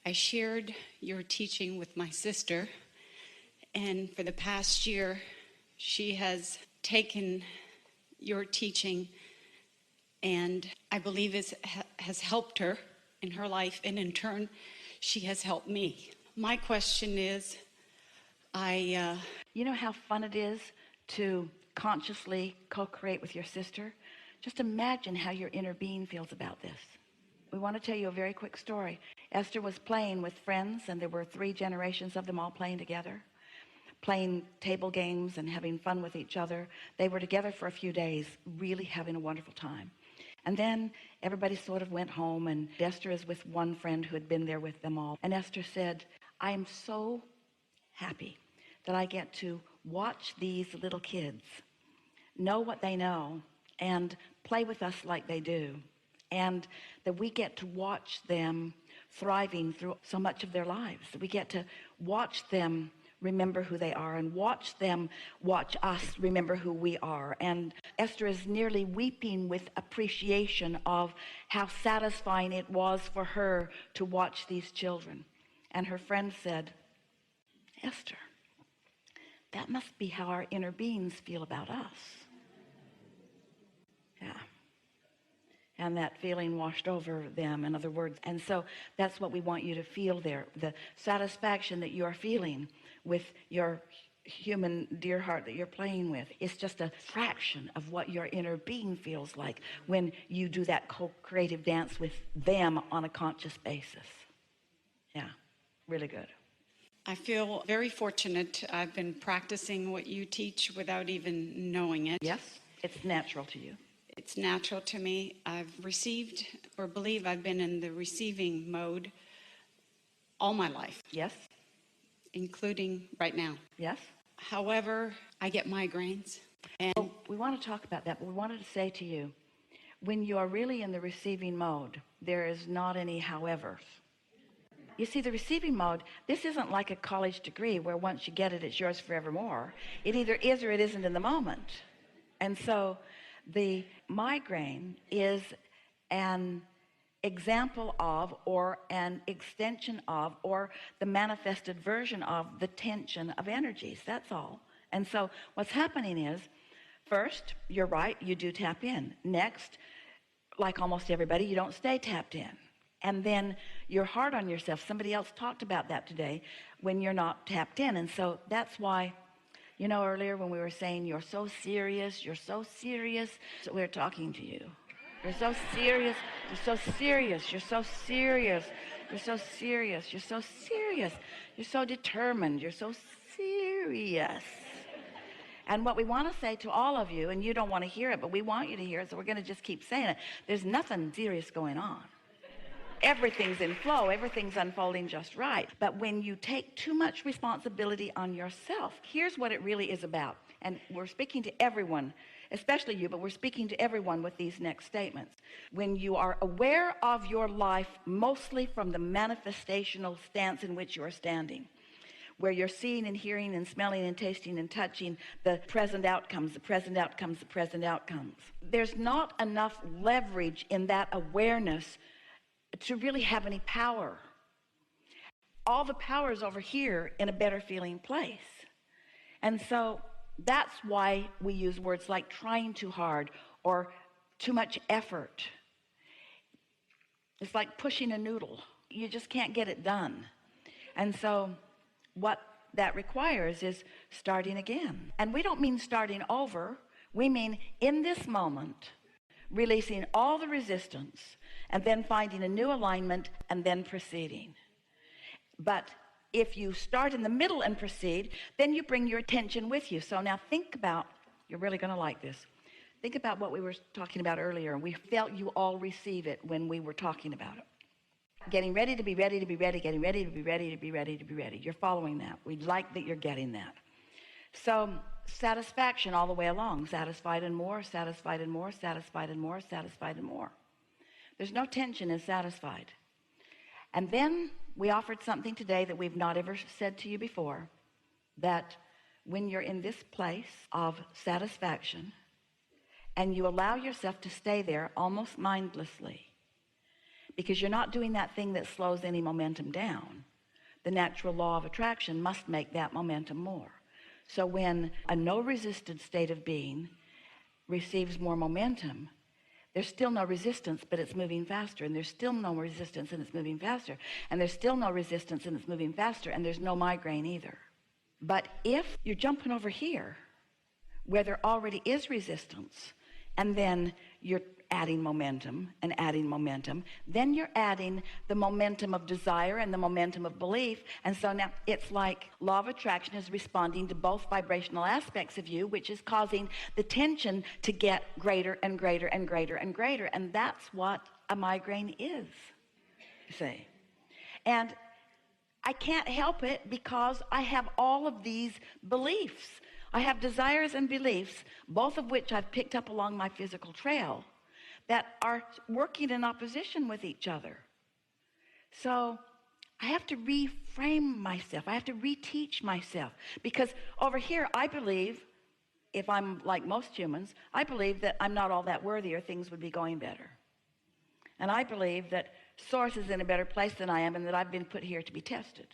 I shared your teaching with my sister, and for the past year, she has taken your teaching, and I believe has helped her in her life, and in turn, she has helped me. My question is, You know how fun it is to consciously co-create with your sister? Just imagine how your inner being feels about this. We want to tell you a very quick story. Esther was playing with friends, and there were 3 generations of them all playing together, playing table games and having fun with each other. They were together for a few days, really having a wonderful time. And then everybody sort of went home, and Esther is with one friend who had been there with them all. And Esther said, I am so happy that I get to watch these little kids know what they know and play with us like they do, and that we get to watch them thriving through so much of their lives. We get to watch them remember who they are, and watch them watch us remember who we are. And Esther is nearly weeping with appreciation of how satisfying it was for her to watch these children. And her friend said, Esther, that must be how our inner beings feel about us. Yeah. And that feeling washed over them, in other words. And so that's what we want you to feel there. The satisfaction that you're feeling with your human dear heart that you're playing with is just a fraction of what your inner being feels like when you do that co-creative dance with them on a conscious basis. Yeah, really good. I feel very fortunate. I've been practicing what you teach without even knowing it. Yes, it's natural to you. It's natural to me. I've received, or believe I've been in the receiving mode all my life. Yes. Including right now. Yes. However, I get migraines. And we want to talk about that, but we wanted to say to you, when you are really in the receiving mode, there is not any howevers. You see, the receiving mode, this isn't like a college degree where once you get it, it's yours forevermore. It either is or it isn't in the moment. And so the migraine is an example of, or an extension of, or the manifested version of the tension of energies. That's all. And so what's happening is, first, you're right, you do tap in. Next, like almost everybody, you don't stay tapped in. And then you're hard on yourself. Somebody else talked about that today, when you're not tapped in. And so that's why, you know, earlier when we were saying you're so serious, so we're talking to you. You're so serious, you're so serious, you're so serious, you're so serious, you're so serious, you're so determined, you're so serious. And what we want to say to all of you, and you don't want to hear it, but we want you to hear it, so we're going to just keep saying it. There's nothing serious going on. Everything's in flow, everything's unfolding just right. But when you take too much responsibility on yourself, here's what it really is about. And we're speaking to everyone, especially you, but we're speaking to everyone with these next statements. When you are aware of your life, mostly from the manifestational stance in which you're standing, where you're seeing and hearing and smelling and tasting and touching the present outcomes, the present outcomes, the present outcomes. There's not enough leverage in that awareness to really have any power. All the power is over here in a better feeling place. And so that's why we use words like trying too hard or too much effort. It's like pushing a noodle. You just can't get it done. And so what that requires is starting again. And we don't mean starting over. We mean in this moment, releasing all the resistance and then finding a new alignment and then proceeding. But if you start in the middle and proceed, then you bring your attention with you. So now think about, you're really going to like this. Think about what we were talking about earlier, and we felt you all receive it when we were talking about it. Getting ready to be ready to be ready, getting ready to be ready to be ready to be ready. You're following that. We like that you're getting that. So satisfaction all the way along, satisfied and more, satisfied and more, satisfied and more, satisfied and more. There's no tension in satisfied. And then we offered something today that we've not ever said to you before, that when you're in this place of satisfaction and you allow yourself to stay there almost mindlessly, because you're not doing that thing that slows any momentum down. The natural law of attraction must make that momentum more. So when a no resisted state of being receives more momentum, there's still no resistance, but it's moving faster, and there's still no resistance and it's moving faster, and there's still no resistance and it's moving faster, and there's no migraine either. But if you're jumping over here where there already is resistance, and then you're adding momentum and adding momentum, then you're adding the momentum of desire and the momentum of belief. And so now it's like law of attraction is responding to both vibrational aspects of you, which is causing the tension to get greater and greater and greater and greater. And that's what a migraine is, you see. And I can't help it because I have all of these beliefs. I have desires and beliefs, both of which I've picked up along my physical trail, that are working in opposition with each other. So I have to reframe myself. I have to reteach myself, because over here I believe, if I'm like most humans, I believe that I'm not all that worthy or things would be going better. And I believe that Source is in a better place than I am, and that I've been put here to be tested.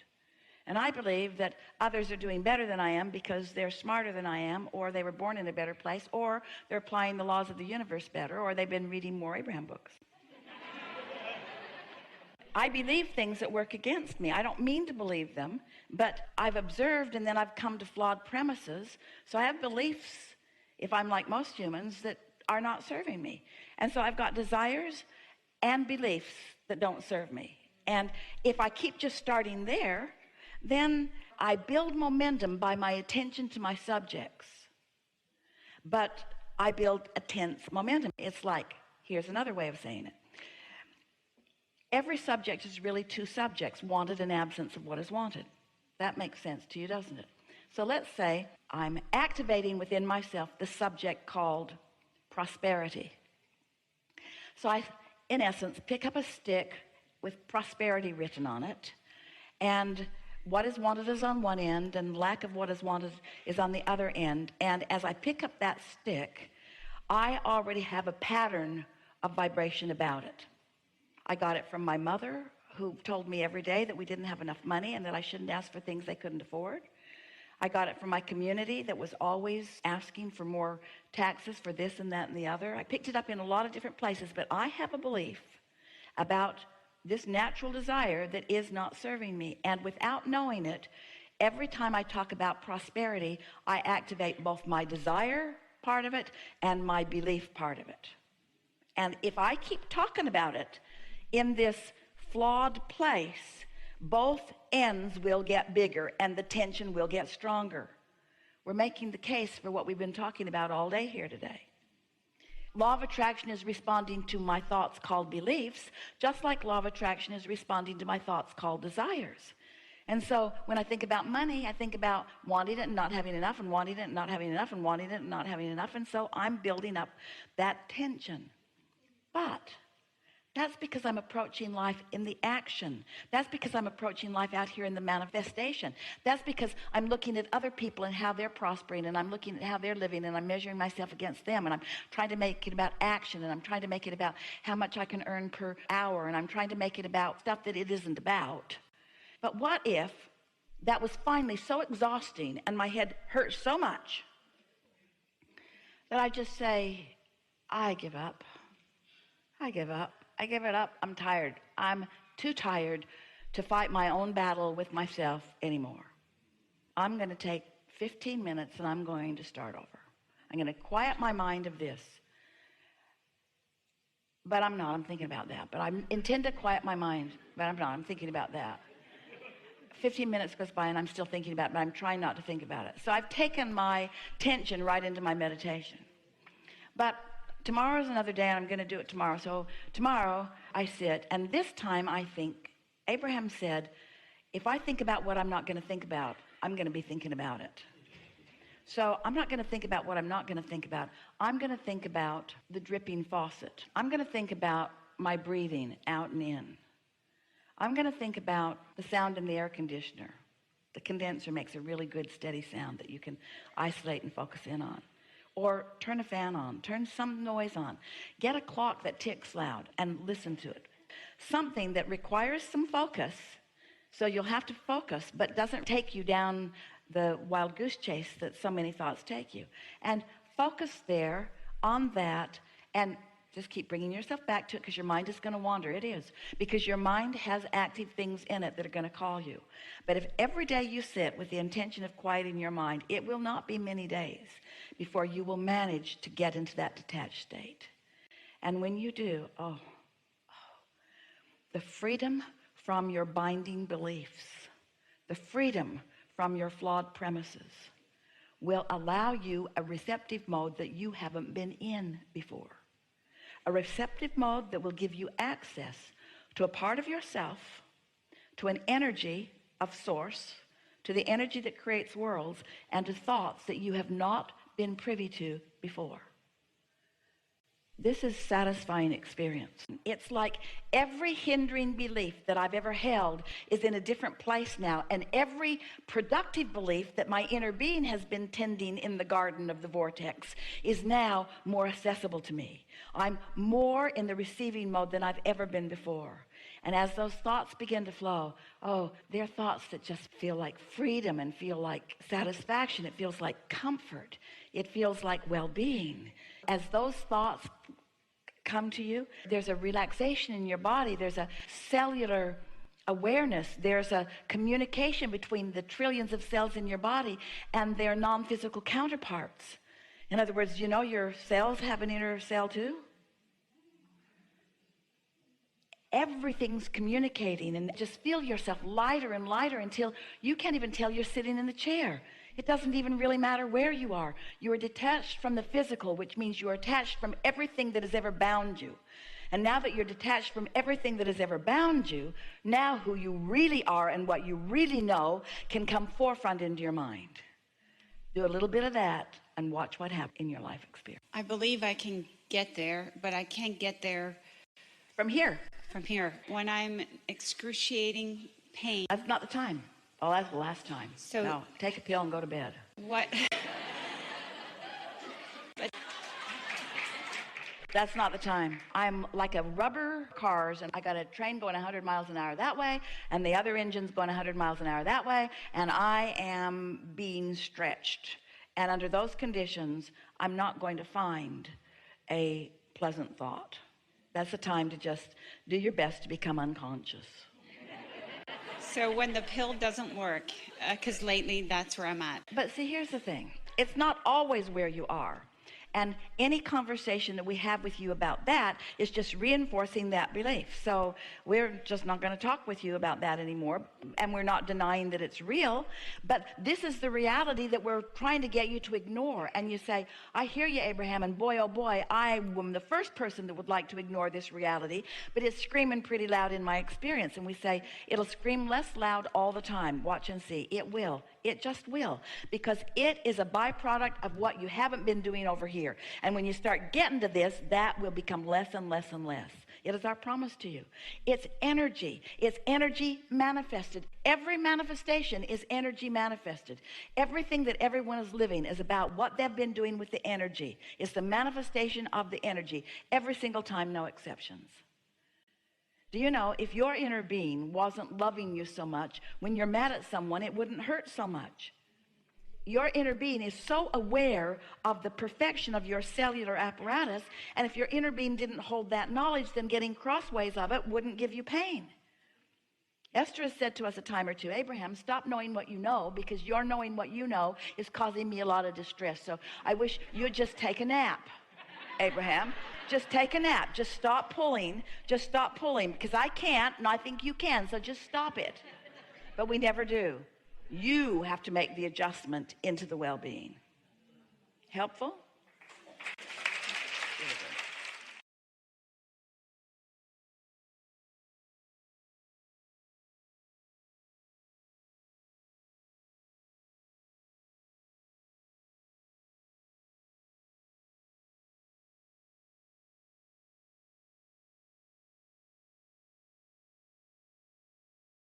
And I believe that others are doing better than I am because they're smarter than I am, or they were born in a better place, or they're applying the laws of the universe better, or they've been reading more Abraham books. I believe things that work against me. I don't mean to believe them, but I've observed, and then I've come to flawed premises. So I have beliefs, if I'm like most humans, that are not serving me. And so I've got desires and beliefs that don't serve me. And if I keep just starting there, then I build momentum by my attention to my subjects, but I build a tense momentum. It's like, here's another way of saying it. Every subject is really two subjects, wanted and absence of what is wanted. That makes sense to you, doesn't it? So let's say I'm activating within myself the subject called prosperity. So I, in essence, pick up a stick with prosperity written on it, and what is wanted is on one end, and lack of what is wanted is on the other end. And as I pick up that stick, I already have a pattern of vibration about it. I got it from my mother, who told me every day that we didn't have enough money and that I shouldn't ask for things they couldn't afford. I got it from my community that was always asking for more taxes for this and that and the other. I picked it up in a lot of different places, but I have a belief about this natural desire that is not serving me. And without knowing it, every time I talk about prosperity, I activate both my desire part of it and my belief part of it. And if I keep talking about it in this flawed place, both ends will get bigger and the tension will get stronger. We're making the case for what we've been talking about all day here today. Law of attraction is responding to my thoughts called beliefs, just like law of attraction is responding to my thoughts called desires. And so when I think about money, I think about wanting it and not having enough, and wanting it and not having enough, and wanting it and not having enough. And so I'm building up that tension. But that's because I'm approaching life in the action. That's because I'm approaching life out here in the manifestation. That's because I'm looking at other people and how they're prospering, and I'm looking at how they're living, and I'm measuring myself against them, and I'm trying to make it about action, and I'm trying to make it about how much I can earn per hour, and I'm trying to make it about stuff that it isn't about. But what if that was finally so exhausting and my head hurt so much that I just say, I give up. I give up. I give it up. I'm tired. I'm too tired to fight my own battle with myself anymore. I'm going to take 15 minutes and I'm going to start over. I'm going to quiet my mind of this. But I'm not. I'm thinking about that. But I intend to quiet my mind. But I'm not. I'm thinking about that. 15 minutes goes by and I'm still thinking about it, but I'm trying not to think about it. So I've taken my tension right into my meditation. But tomorrow's another day, and I'm going to do it tomorrow. So tomorrow I sit, and this time I think, Abraham said, if I think about what I'm not going to think about, I'm going to be thinking about it. So I'm not going to think about what I'm not going to think about. I'm going to think about the dripping faucet. I'm going to think about my breathing out and in. I'm going to think about the sound in the air conditioner. The condenser makes a really good steady sound that you can isolate and focus in on. Or turn a fan on, turn some noise on. Get a clock that ticks loud and listen to it. something that requires some focus. So you'll have to focus, but doesn't take you down the wild goose chase that so many thoughts take you. And focus there on that, and just keep bringing yourself back to it, because your mind is going to wander. It is, because your mind has active things in it that are going to call you. But if every day you sit with the intention of quieting your mind, it will not be many days before you will manage to get into that detached state. And when you do, the freedom from your binding beliefs, the freedom from your flawed premises will allow you a receptive mode that you haven't been in before. A receptive mode that will give you access to a part of yourself, to an energy of source, to the energy that creates worlds, and to thoughts that you have not been privy to before. This is satisfying experience. It's like every hindering belief that I've ever held is in a different place now, and every productive belief that my inner being has been tending in the garden of the vortex is now more accessible to me. I'm more in the receiving mode than I've ever been before. And as those thoughts begin to flow, they're thoughts that just feel like freedom and feel like satisfaction. It feels like comfort. It feels like well-being. As those thoughts come to you, there's a relaxation in your body. There's a cellular awareness. There's a communication between the trillions of cells in your body and their non-physical counterparts. In other words, you know your cells have an inner cell too? Everything's communicating, and just feel yourself lighter and lighter until you can't even tell you're sitting in the chair. It doesn't even really matter where you are. You are detached from the physical, which means you are attached from everything that has ever bound you. And now that you're detached from everything that has ever bound you, now who you really are and what you really know can come forefront into your mind. Do a little bit of that and watch what happens in your life experience. I believe I can get there, but I can't get there From here. from here. When I'm excruciating pain. That's not the time. Oh, that's the last time. So no, take a pill and go to bed. What? That's not the time. I'm like a rubber cars, and I got a train going 100 miles an hour that way, and the other engine's going 100 miles an hour that way, and I am being stretched. And under those conditions, I'm not going to find a pleasant thought. That's the time to just do your best to become unconscious. So when the pill doesn't work, because lately that's where I'm at. But see, here's the thing. It's not always where you are. And any conversation that we have with you about that is just reinforcing that belief. So we're just not going to talk with you about that anymore. And we're not denying that it's real. But this is the reality that we're trying to get you to ignore. And you say, I hear you, Abraham. And boy, oh boy, I am the first person that would like to ignore this reality. But it's screaming pretty loud in my experience. And we say, it'll scream less loud all the time. Watch and see. It will. It just will. Because it is a byproduct of what you haven't been doing over here. And when you start getting to this, that will become less and less and less. It is our promise to you. It's energy. It's energy manifested. Every manifestation is energy manifested. Everything that everyone is living is about what they've been doing with the energy. It's the manifestation of the energy. Every single time, no exceptions. Do you know, if your inner being wasn't loving you so much, when you're mad at someone, it wouldn't hurt so much. Your inner being is so aware of the perfection of your cellular apparatus, and if your inner being didn't hold that knowledge, then getting crossways of it wouldn't give you pain. Esther has said to us a time or two, Abraham, stop knowing what you know, because your knowing what you know is causing me a lot of distress. So I wish you'd just take a nap, Abraham. Just take a nap. Just stop pulling. Just stop pulling, because I can't, and I think you can, so just stop it. But we never do. You have to make the adjustment into the well-being. Helpful?